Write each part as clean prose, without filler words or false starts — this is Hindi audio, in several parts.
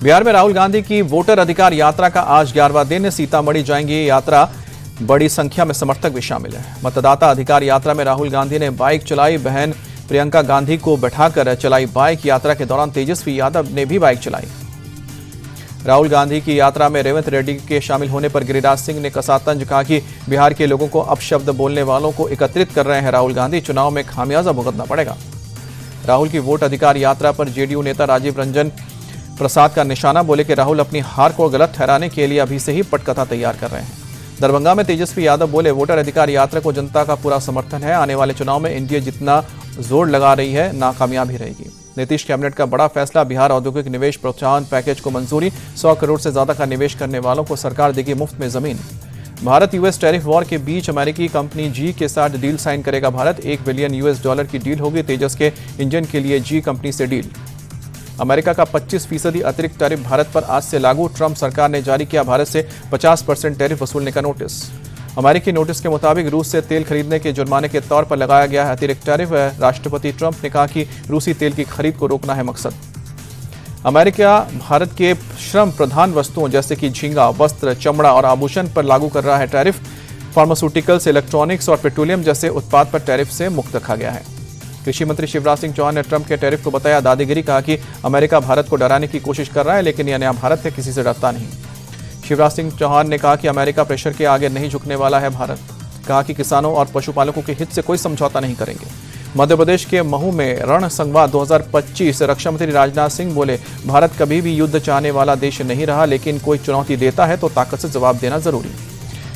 बिहार में राहुल गांधी की वोटर अधिकार यात्रा का आज 11वां दिन। सीतामढ़ी जाएंगी ये यात्रा। बड़ी संख्या में समर्थक भी शामिल है। मतदाता अधिकार यात्रा में राहुल गांधी ने बाइक चलाई। बहन प्रियंका गांधी को बैठाकर चलाई बाइक। यात्रा के दौरान तेजस्वी यादव ने भी बाइक चलाई। राहुल गांधी की यात्रा में रेवंत रेड्डी के शामिल होने पर गिरिराज सिंह ने कसा तंज। कहा कि बिहार के लोगों को अपशब्द बोलने वालों को एकत्रित कर रहे हैं राहुल गांधी। चुनाव में खामियाजा भुगतना पड़ेगा। राहुल की वोट अधिकार यात्रा पर जेडीयू नेता राजीव रंजन प्रसाद का निशाना। बोले कि राहुल अपनी हार को गलत ठहराने के लिए अभी से ही पटकथा तैयार कर रहे हैं। दरभंगा में तेजस्वी यादव बोले, वोटर अधिकार यात्रा को जनता का पूरा समर्थन है। आने वाले चुनाव में एनडीए जितना जोर लगा रही है नाकामयाब ही रहेगी। नीतीश कैबिनेट का बड़ा फैसला, बिहार औद्योगिक निवेश प्रोत्साहन पैकेज को मंजूरी। 100 करोड़ से ज्यादा का निवेश करने वालों को सरकार देगी मुफ्त में जमीन। भारत यूएस टैरिफ वॉर के बीच अमेरिकी कंपनी जी के साथ डील साइन करेगा भारत। $1 बिलियन की डील होगी। तेजस के इंजन के लिए जी कंपनी से डील। अमेरिका का 25% अतिरिक्त टैरिफ भारत पर आज से लागू। ट्रंप सरकार ने जारी किया भारत से 50% टैरिफ वसूलने का नोटिस। अमेरिकी नोटिस के मुताबिक रूस से तेल खरीदने के जुर्माने के तौर पर लगाया गया है अतिरिक्त टैरिफ। राष्ट्रपति ट्रंप ने कहा कि रूसी तेल की खरीद को रोकना है मकसद। अमेरिका भारत के श्रम प्रधान वस्तुओं जैसे कि झींगा, वस्त्र, चमड़ा और आभूषण पर लागू कर रहा है टैरिफ। फार्मास्यूटिकल्स, इलेक्ट्रॉनिक्स और पेट्रोलियम जैसे उत्पाद पर टैरिफ से मुक्त रखा गया है। कृषि मंत्री शिवराज सिंह चौहान ने ट्रंप के टैरिफ को बताया दादागिरी। कहा कि अमेरिका भारत को डराने की कोशिश कर रहा है, लेकिन यह नया भारत है, किसी से डरता नहीं। शिवराज सिंह चौहान ने कहा कि अमेरिका प्रेशर के आगे नहीं झुकने वाला है भारत। कहा कि किसानों और पशुपालकों के हित से कोई समझौता नहीं करेंगे। मध्य प्रदेश के महू में रण संवाद 2025। रक्षा मंत्री राजनाथ सिंह बोले, भारत कभी भी युद्ध चाहने वाला देश नहीं रहा, लेकिन कोई चुनौती देता है तो ताकत से जवाब देना जरूरी।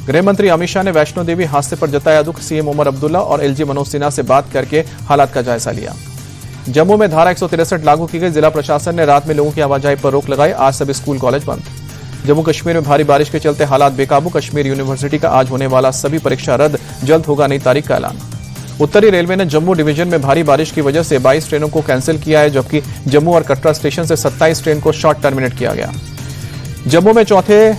गृह मंत्री अमित शाह ने वैष्णो देवी हादसे पर जताया दुख। सीएम उमर अब्दुल्ला और एलजी मनोज सिन्हा से बात करके हालात का जायजा लिया। जम्मू में धारा 163 लागू की गई। जिला प्रशासन ने रात में लोगों की आवाजाही पर रोक लगाई। आज सभी स्कूल कॉलेज बंद। जम्मू कश्मीर में भारी बारिश के चलते हालात बेकाबू। कश्मीर यूनिवर्सिटी का आज होने वाला सभी परीक्षा रद्द। जल्द होगा नई तारीख का ऐलान। उत्तरी रेलवे ने जम्मू डिवीजन में भारी बारिश की वजह से 22 ट्रेनों को कैंसिल किया है, जबकि जम्मू और कटरा स्टेशन से 27 ट्रेन को शॉर्ट टर्मिनेट किया गया। जम्मू में चौथे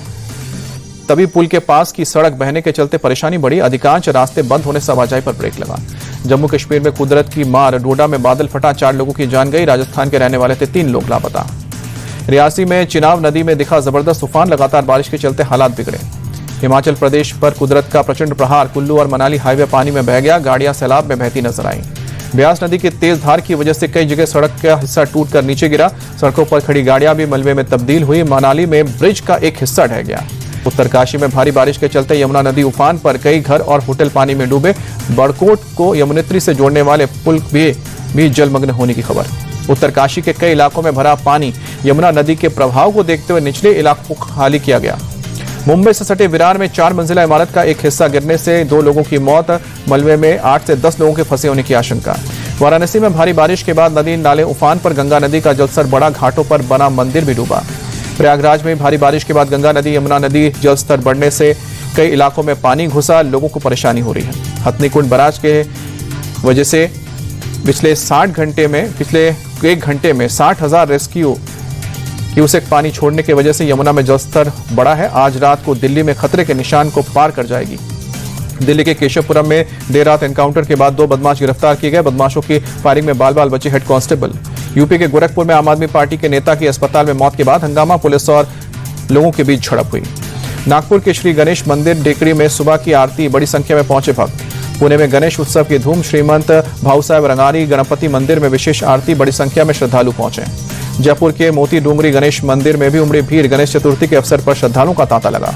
तभी पुल के पास की सड़क बहने के चलते परेशानी बढ़ी। अधिकांश रास्ते बंद होने से आवाजाही पर ब्रेक लगा। जम्मू कश्मीर में कुदरत की मार। डोडा में बादल फटा, 4 लोगों की जान गई। राजस्थान के रहने वाले थे 3 लोग लापता। रियासी में चिनाब नदी में दिखा जबरदस्त तूफान। लगातार बारिश के चलते हालात बिगड़े। हिमाचल प्रदेश पर कुदरत का प्रचंड प्रहार। कुल्लू और मनाली हाईवे पानी में बह गया। गाड़ियां सैलाब में बहती नजर आई। ब्यास नदी की तेज धार की वजह से कई जगह सड़क का हिस्सा टूटकर नीचे गिरा। सड़कों पर खड़ी गाड़ियां भी मलबे में तब्दील हुई। मनाली में ब्रिज का एक हिस्सा ढह गया। उत्तरकाशी में भारी बारिश के चलते यमुना नदी उफान पर। कई घर और होटल पानी में डूबे। बड़कोट को यमुनोत्री से जोड़ने वाले पुल भी जलमग्न होने की खबर। उत्तरकाशी के कई इलाकों में भरा पानी। यमुना नदी के प्रभाव को देखते हुए निचले इलाकों को खाली किया गया। मुंबई से सटे विरार में 4 मंजिला इमारत का एक हिस्सा गिरने से 2 लोगों की मौत। मलबे में 8 से 10 लोगों के फंसे होने की आशंका। वाराणसी में भारी बारिश के बाद नदी नाले उफान पर। गंगा नदी का जलस्तर बढ़ा। घाटों पर बना मंदिर भी डूबा। प्रयागराज में भारी बारिश के बाद गंगा नदी, यमुना नदी जलस्तर बढ़ने से कई इलाकों में पानी घुसा। लोगों को परेशानी हो रही है। हथनीकुंड बराज के वजह से पिछले 1 घंटे में 60,000 रेस्क्यू क्यूसेक पानी छोड़ने की वजह से यमुना में जलस्तर बढ़ा है। आज रात को दिल्ली में खतरे के निशान को पार कर जाएगी। दिल्ली के केशवपुरम में देर रात एनकाउंटर के बाद 2 बदमाश गिरफ्तार किए गए। बदमाशों की फायरिंग में बाल बाल बचे हेड कांस्टेबल। यूपी के गोरखपुर में आम आदमी पार्टी के नेता की अस्पताल में मौत के बाद हंगामा। पुलिस और लोगों के बीच झड़प हुई। नागपुर के श्री गणेश मंदिर डेकड़ी में सुबह की आरती। बड़ी संख्या में पहुंचे भक्त। पुणे में गणेश उत्सव की धूम। श्रीमंत भाऊ साहेब रंगारी गणपति मंदिर में विशेष आरती। बड़ी संख्या में श्रद्धालु पहुंचे। जयपुर के मोती डूंगरी गणेश मंदिर में भी उमड़ी भीड़। गणेश चतुर्थी के अवसर पर श्रद्धालुओं का तांता लगा।